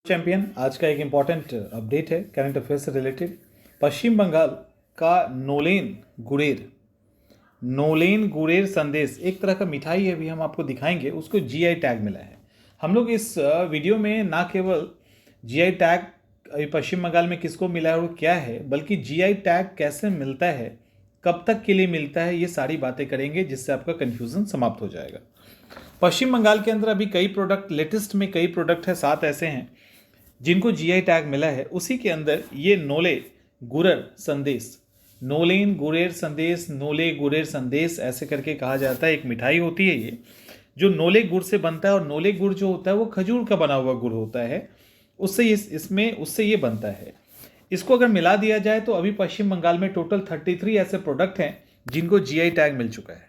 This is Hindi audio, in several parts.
चैंपियन आज का एक इम्पॉर्टेंट अपडेट है करंट अफेयर से रिलेटेड। पश्चिम बंगाल का नोलेन गुरेर संदेश एक तरह का मिठाई है, अभी हम आपको दिखाएंगे। उसको जीआई टैग मिला है। हम लोग इस वीडियो में ना केवल जीआई टैग अभी पश्चिम बंगाल में किसको मिला है और क्या है, बल्कि जीआई टैग कैसे मिलता है, कब तक के लिए मिलता है, ये सारी बातें करेंगे जिससे आपका कन्फ्यूज़न समाप्त हो जाएगा। पश्चिम बंगाल के अंदर अभी कई प्रोडक्ट, लेटेस्ट में कई प्रोडक्ट है, 7 ऐसे हैं जिनको जीआई टैग मिला है। उसी के अंदर ये नोलेन गुरेर संदेश ऐसे करके कहा जाता है। एक मिठाई होती है ये, जो नोले गुड़ से बनता है, और नोले गुड़ जो होता है वो खजूर का बना हुआ गुड़ होता है, उससे ये बनता है। इसको अगर मिला दिया जाए तो अभी पश्चिम बंगाल में टोटल 33 ऐसे प्रोडक्ट हैं जिनको जीआई टैग मिल चुका है।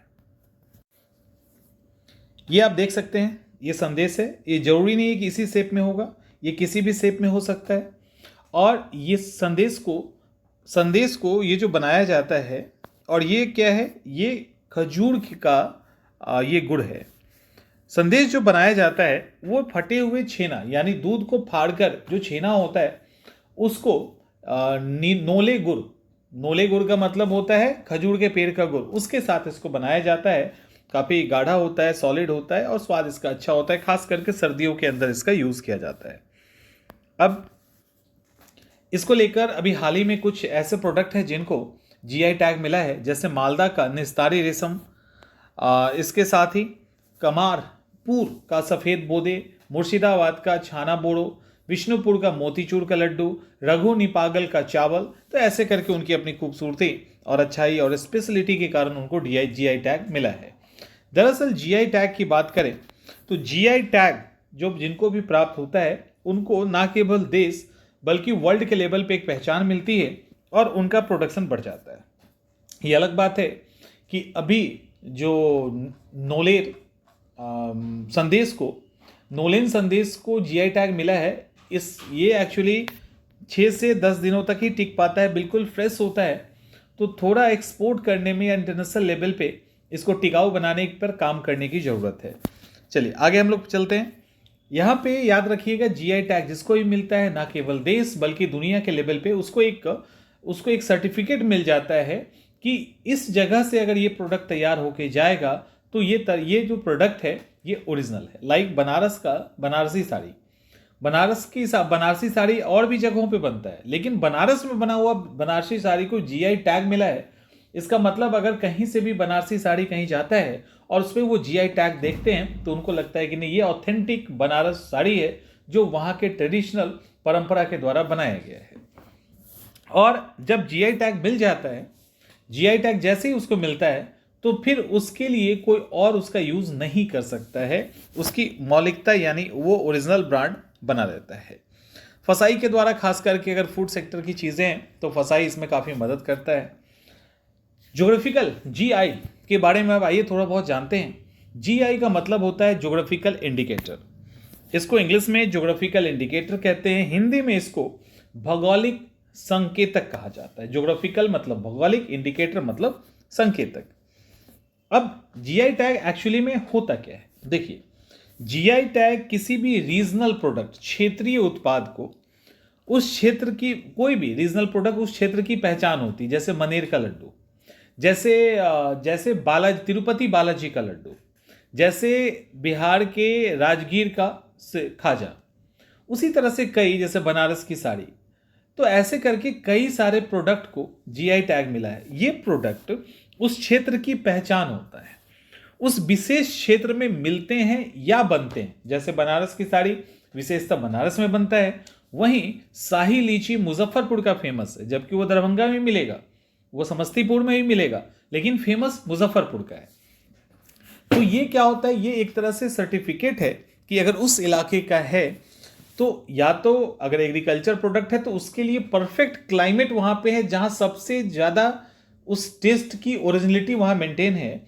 ये आप देख सकते हैं, ये संदेश है। ये जरूरी नहीं है कि इसी शेप में होगा, ये किसी भी शेप में हो सकता है। और ये संदेश को ये जो बनाया जाता है, और ये क्या है, ये खजूर का ये गुड़ है। संदेश जो बनाया जाता है वो फटे हुए छेना, यानी दूध को फाड़कर जो छेना होता है उसको नोले गुड़ का मतलब होता है खजूर के पेड़ का गुड़, उसके साथ इसको बनाया जाता है। काफ़ी गाढ़ा होता है, सॉलिड होता है, और स्वाद इसका अच्छा होता है। खास करके सर्दियों के अंदर इसका यूज़ किया जाता है। अब इसको लेकर अभी हाल ही में कुछ ऐसे प्रोडक्ट हैं जिनको जीआई टैग मिला है, जैसे मालदा का निस्तारी रेशम, इसके साथ ही कमारपुर का सफ़ेद बोदे, मुर्शिदाबाद का छाना बोड़ो, विष्णुपुर का मोतीचूर का लड्डू, रघु निपागल का चावल। तो ऐसे करके उनकी अपनी खूबसूरती और अच्छाई और स्पेशलिटी के कारण उनको जीआई टैग मिला है। दरअसल जीआई टैग की बात करें तो जीआई टैग जो जिनको भी प्राप्त होता है उनको ना केवल देश बल्कि वर्ल्ड के लेवल पे एक पहचान मिलती है और उनका प्रोडक्शन बढ़ जाता है। ये अलग बात है कि अभी जो नोलेन संदेश को जीआई टैग मिला है, ये एक्चुअली 6 से 10 दिनों तक ही टिक पाता है, बिल्कुल फ्रेश होता है। तो थोड़ा एक्सपोर्ट करने में या इंटरनेशनल लेवल पे इसको टिकाऊ बनाने पर काम करने की ज़रूरत है। चलिए आगे हम लोग चलते हैं। यहाँ पे याद रखिएगा, जीआई टैग जिसको भी मिलता है ना केवल देश बल्कि दुनिया के लेवल पे उसको एक सर्टिफिकेट मिल जाता है कि इस जगह से अगर ये प्रोडक्ट तैयार होके जाएगा तो ये जो प्रोडक्ट है ये ओरिजिनल है। लाइक बनारस का बनारसी साड़ी और भी जगहों पे बनता है, लेकिन बनारस में बना हुआ बनारसी साड़ी को जीआई टैग मिला है। इसका मतलब अगर कहीं से भी बनारसी साड़ी कहीं जाता है और उस पर वो जीआई टैग देखते हैं तो उनको लगता है कि नहीं, ये ऑथेंटिक बनारस साड़ी है जो वहाँ के ट्रेडिशनल परंपरा के द्वारा बनाया गया है। और जब जीआई टैग मिल जाता है, जीआई टैग जैसे ही उसको मिलता है तो फिर उसके लिए कोई और उसका यूज़ नहीं कर सकता है। उसकी मौलिकता यानी वो ओरिजिनल ब्रांड बना रहता है। फसाई के द्वारा, खास करके अगर फूड सेक्टर की चीज़ें हैं तो फसाई इसमें काफ़ी मदद करता है। ज्योग्राफिकल जीआई के बारे में अब आइए थोड़ा बहुत जानते हैं। जीआई का मतलब होता है ज्योग्राफिकल इंडिकेटर। इसको इंग्लिश में ज्योग्राफिकल इंडिकेटर कहते हैं, हिंदी में इसको भौगोलिक संकेतक कहा जाता है। ज्योग्राफिकल मतलब भौगोलिक, इंडिकेटर मतलब संकेतक। अब जीआई टैग एक्चुअली में होता क्या है, देखिए। जीआई टैग किसी भी रीजनल प्रोडक्ट, क्षेत्रीय उत्पाद को, उस क्षेत्र की कोई भी रीजनल प्रोडक्ट उस क्षेत्र की पहचान होती है। जैसे मनेर का लड्डू, जैसे तिरुपति बालाजी का लड्डू, जैसे बिहार के राजगीर का खाजा, उसी तरह से कई, जैसे बनारस की साड़ी। तो ऐसे करके कई सारे प्रोडक्ट को जीआई टैग मिला है। ये प्रोडक्ट उस क्षेत्र की पहचान होता है, उस विशेष क्षेत्र में मिलते हैं या बनते हैं। जैसे बनारस की साड़ी विशेषतः बनारस में बनता है, वहीं शाही लीची मुजफ्फरपुर का फेमस है, जबकि वो दरभंगा में मिलेगा, वो समस्तीपुर में भी मिलेगा, लेकिन फेमस मुजफ्फरपुर का है। तो ये क्या होता है, ये एक तरह से सर्टिफिकेट है कि अगर उस इलाके का है तो, या तो अगर एग्रीकल्चर प्रोडक्ट है तो उसके लिए परफेक्ट क्लाइमेट वहां पे है जहां सबसे ज़्यादा उस टेस्ट की ओरिजिनलिटी वहां मेंटेन है।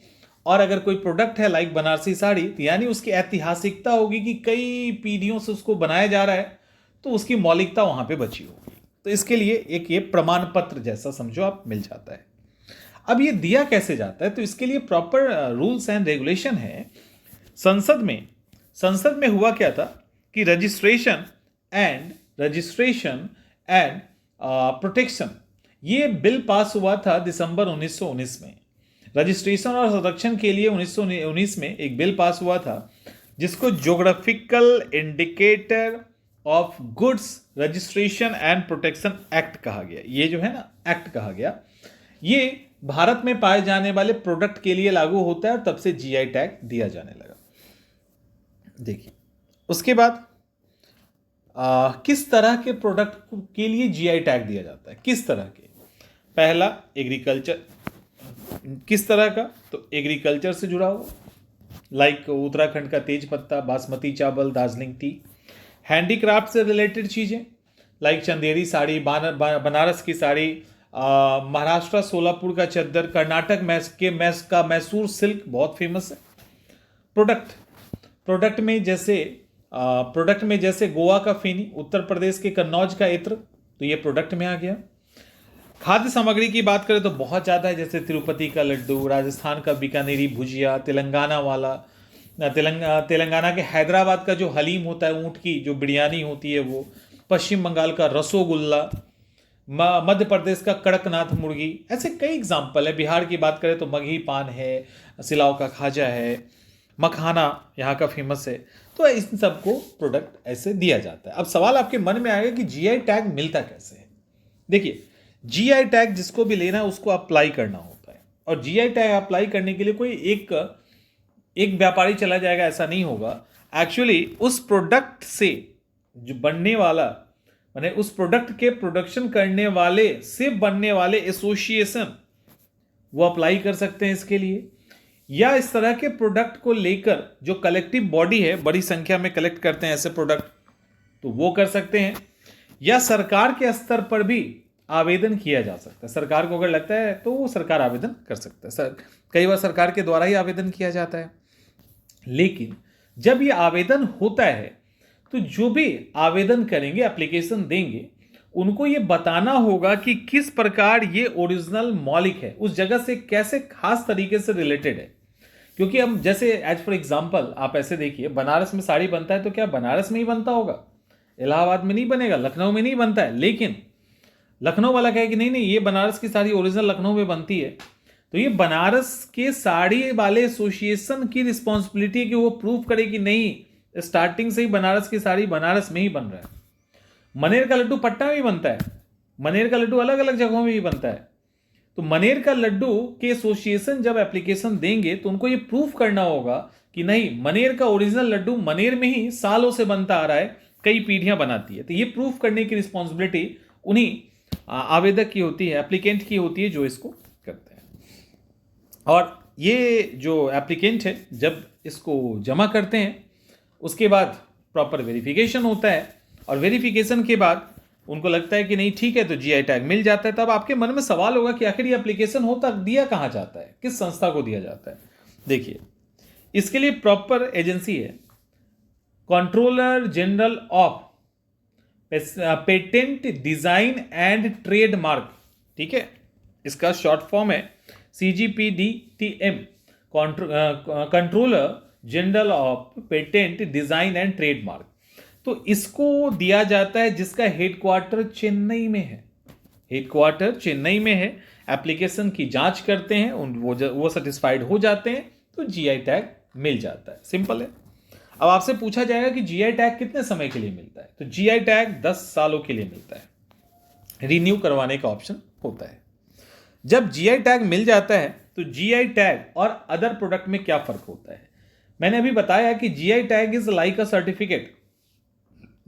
और अगर कोई प्रोडक्ट है लाइक बनारसी साड़ी, तो यानी उसकी ऐतिहासिकता होगी कि कई पीढ़ियों से उसको बनाया जा रहा है, तो उसकी मौलिकता वहां पे बची होगी। तो इसके लिए एक ये प्रमाण पत्र जैसा समझो आप मिल जाता है। अब ये दिया कैसे जाता है, तो इसके लिए प्रॉपर रूल्स एंड रेगुलेशन है। संसद में हुआ क्या था कि registration and registration and protection, ये बिल पास हुआ था दिसंबर 1919 में। रजिस्ट्रेशन और संरक्षण के लिए 1919 में एक बिल पास हुआ था जिसको geographical indicator of goods registration and protection act कहा गया। ये जो है ना एक्ट कहा गया, ये भारत में पाए जाने वाले प्रोडक्ट के लिए लागू होता है और तब से जीआई टैग दिया जाने लगा। देखिए उसके बाद किस तरह के प्रोडक्ट के लिए जीआई टैग दिया जाता है, किस तरह के। पहला एग्रीकल्चर, किस तरह का, तो एग्रीकल्चर से जुड़ा हुआ, लाइक उत्तराखंड का तेज पत्ता, बासमती चावल, दार्जिलिंग टी। हैंडीक्राफ्ट से रिलेटेड चीज़ें लाइक चंदेरी साड़ी, बनारस की साड़ी, महाराष्ट्र सोलापुर का चद्दर, कर्नाटक मैसूर सिल्क बहुत फेमस है। प्रोडक्ट में जैसे गोवा का फेनी, उत्तर प्रदेश के कन्नौज का इत्र, तो ये प्रोडक्ट में आ गया। खाद्य सामग्री की बात करें तो बहुत ज़्यादा है, जैसे तिरुपति का लड्डू, राजस्थान का बीकानेरी भुजिया, तेलंगाना के हैदराबाद का जो हलीम होता है, ऊँट की जो बिरयानी होती है वो, पश्चिम बंगाल का रसोगुल्ला, मध्य प्रदेश का कड़कनाथ मुर्गी, ऐसे कई एग्जाम्पल है। बिहार की बात करें तो मगही पान है, सिलाव का खाजा है, मखाना यहाँ का फेमस है। तो इन सबको प्रोडक्ट ऐसे दिया जाता है। अब सवाल आपके मन में आएगा कि जीआई टैग मिलता कैसे है। देखिए जीआई टैग जिसको भी लेना है उसको अप्लाई करना होता है, और जीआई टैग अप्लाई करने के लिए कोई एक व्यापारी चला जाएगा ऐसा नहीं होगा। एक्चुअली उस प्रोडक्ट से जो बनने वाला, माने उस प्रोडक्ट के प्रोडक्शन करने वाले से बनने वाले एसोसिएशन वो अप्लाई कर सकते हैं इसके लिए, या इस तरह के प्रोडक्ट को लेकर जो कलेक्टिव बॉडी है, बड़ी संख्या में कलेक्ट करते हैं ऐसे प्रोडक्ट, तो वो कर सकते हैं, या सरकार के स्तर पर भी आवेदन किया जा सकता है। सरकार को अगर लगता है तो वो सरकार आवेदन कर सकता है। कई बार सरकार के द्वारा ही आवेदन किया जाता है। लेकिन जब ये आवेदन होता है तो जो भी आवेदन करेंगे, एप्लीकेशन देंगे, उनको ये बताना होगा कि किस प्रकार ये ओरिजिनल मौलिक है, उस जगह से कैसे खास तरीके से रिलेटेड है। क्योंकि हम जैसे एज फॉर एग्जांपल आप ऐसे देखिए, बनारस में साड़ी बनता है तो क्या बनारस में ही बनता होगा, इलाहाबाद में नहीं बनेगा, लखनऊ में नहीं बनता है। लेकिन लखनऊ वाला कहे कि नहीं नहीं ये बनारस की साड़ी ओरिजिनल लखनऊ में बनती है, तो ये बनारस के साड़ी वाले एसोसिएशन की रिस्पॉन्सिबिलिटी है कि वो प्रूव करे कि नहीं स्टार्टिंग से ही बनारस की साड़ी बनारस में ही बन रहा है। मनेर का लड्डू पटना में ही बनता है, मनेर का लड्डू अलग अलग जगहों में भी बनता है। तो मनेर का लड्डू के एसोसिएशन जब एप्लीकेशन देंगे तो उनको ये प्रूफ करना होगा कि नहीं मनेर का ओरिजिनल लड्डू मनेर में ही सालों से बनता आ रहा है, कई पीढ़ियां बनाती है। तो ये प्रूफ करने की रिस्पॉन्सिबिलिटी उन्हीं आवेदक की होती है, एप्लीकेंट की होती है जो इसको करते हैं। और ये जो एप्लीकेंट है जब इसको जमा करते हैं उसके बाद प्रॉपर वेरिफिकेशन होता है, और वेरिफिकेशन के बाद उनको लगता है कि नहीं ठीक है तो जीआई टैग मिल जाता है। तब आपके मन में सवाल होगा कि आखिर ये एप्लीकेशन होता दिया कहाँ जाता है, किस संस्था को दिया जाता है। देखिए इसके लिए प्रॉपर एजेंसी है, controller general of patent design and trademark, ठीक है, इसका शॉर्ट फॉर्म है CGPDTM, controller general of patent design and trademark. तो इसको दिया जाता है जिसका हेडक्वार्टर चेन्नई में है, हेडक्वार्टर चेन्नई में है। एप्लीकेशन की जांच करते हैं, वो सेटिस्फाइड हो जाते हैं तो जीआई टैग मिल जाता है। सिंपल है। अब आपसे पूछा जाएगा कि जीआई टैग कितने समय के लिए मिलता है, तो जीआई टैग 10 सालों के लिए मिलता है, रिन्यू करवाने का ऑप्शन होता है। जब जीआई टैग मिल जाता है तो जीआई टैग और अदर प्रोडक्ट में क्या फर्क होता है। मैंने अभी बताया कि GI tag is like a certificate.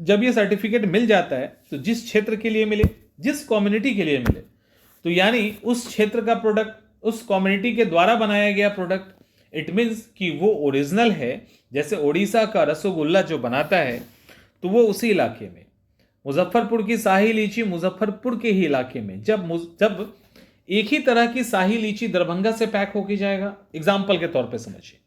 जब ये सर्टिफिकेट मिल जाता है तो जिस क्षेत्र के लिए मिले, जिस कम्युनिटी के लिए मिले, तो यानी उस क्षेत्र का प्रोडक्ट, उस कम्युनिटी के द्वारा बनाया गया प्रोडक्ट, इट मीन्स कि वो ओरिजिनल है। जैसे उड़ीसा का रसगुल्ला जो बनाता है तो वो उसी इलाके में, मुजफ्फरपुर की शाही लीची मुजफ्फरपुर के ही इलाके में, जब एक ही तरह की शाही लीची दरभंगा से पैक होके जाएगा, एग्जाम्पल के तौर पे समझिए,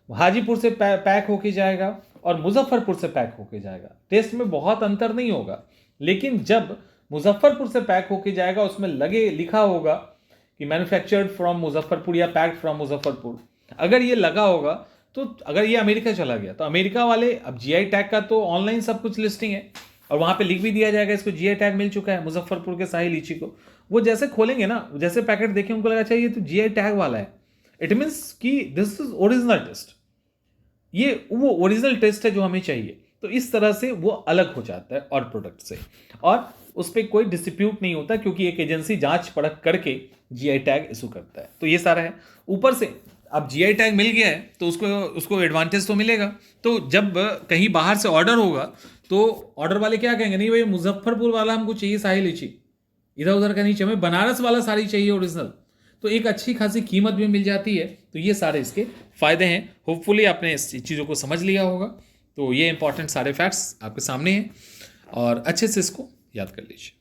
हाजीपुर से पैक होके जाएगा और मुजफ्फरपुर से पैक होके जाएगा, टेस्ट में बहुत अंतर नहीं होगा। लेकिन जब मुजफ्फरपुर से पैक होके जाएगा उसमें लिखा होगा कि मैन्युफैक्चर्ड फ्रॉम मुजफ्फरपुर या पैक्ड फ्रॉम मुजफ्फरपुर, अगर ये लगा होगा तो अगर ये अमेरिका चला गया तो अमेरिका वाले, अब जीआई टैग का तो ऑनलाइन सब कुछ लिस्टिंग है, और वहाँ पे लिख भी दिया जाएगा इसको जीआई टैग मिल चुका है मुजफ्फरपुर के शाही लीची को। वो जैसे खोलेंगे ना, जैसे पैकेट देखें उनको लगा चाहिए तो जीआई टैग वाला है, इट मीन्स कि दिस इज ओरिजिनल टेस्ट, ये वो ओरिजिनल टेस्ट है जो हमें चाहिए। तो इस तरह से वो अलग हो जाता है और प्रोडक्ट से, और उस पर कोई डिस्प्यूट नहीं होता क्योंकि एक एजेंसी जांच परख करके जीआई टैग इशू करता है। तो ये सारा है। ऊपर से अब जीआई टैग मिल गया है तो उसको एडवांटेज तो मिलेगा। तो जब कहीं बाहर से ऑर्डर होगा तो ऑर्डर वाले क्या कहेंगे, नहीं भाई मुजफ्फरपुर वाला हमको चाहिए शाही लीची, इधर उधर का नहीं चाहिए, हमें बनारस वाला साड़ी चाहिए ओरिजिनल। तो एक अच्छी खासी कीमत भी मिल जाती है। तो ये सारे इसके फायदे हैं। होपफुली आपने इस चीज़ों को समझ लिया होगा। तो ये इंपॉर्टेंट सारे फैक्ट्स आपके सामने हैं और अच्छे से इसको याद कर लीजिए।